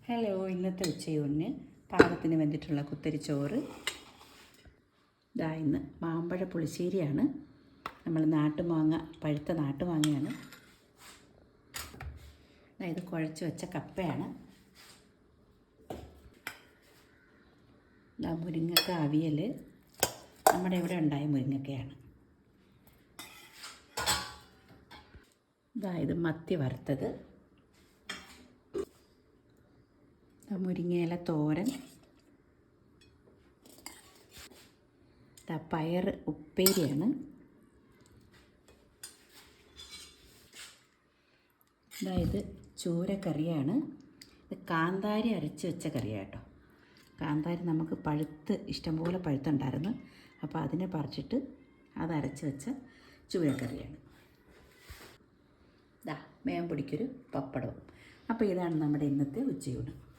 Hello, ഇന്നത്തെ ഉച്ചയൂണിന് പാകത്തിന് വെന്തിട്ടുള്ള കുത്തരിച്ചോറ്. ഇന്ന് മാമ്പഴ പുളിശ്ശേരിയാണ്. നമ്മൾ നാട്ടുമാങ്ങ, പഴുത്ത നാട്ടുമാങ്ങയാണ്. ഇത് കുഴച്ച് വെച്ച കപ്പയാണ്. മുരിങ്ങക്ക അവിയൽ, നമ്മുടെ ഇവിടെ ഉണ്ടായ മുരിങ്ങക്കയാണ്. ഇത് മത്തി വറുത്തത്, മുരിങ്ങയില തോരൻ, പയർ ഉപ്പേരിയാണ്. ഇത് ചൂരക്കറിയാണ്. ഇത് കാന്താരി അരച്ച് വെച്ച കറിയാണ് കേട്ടോ. കാന്താരി നമുക്ക് ഇഷ്ടംപോലെ പഴുത്തുണ്ടായിരുന്നു. അപ്പോൾ അതിനെ പറിച്ചിട്ട് അത് അരച്ച് വെച്ച ചൂരക്കറിയാണ്. മേൻ പൊടിക്കൊരു പപ്പടവും. അപ്പോൾ ഇതാണ് നമ്മുടെ ഇന്നത്തെ ഉച്ചയൂണ്.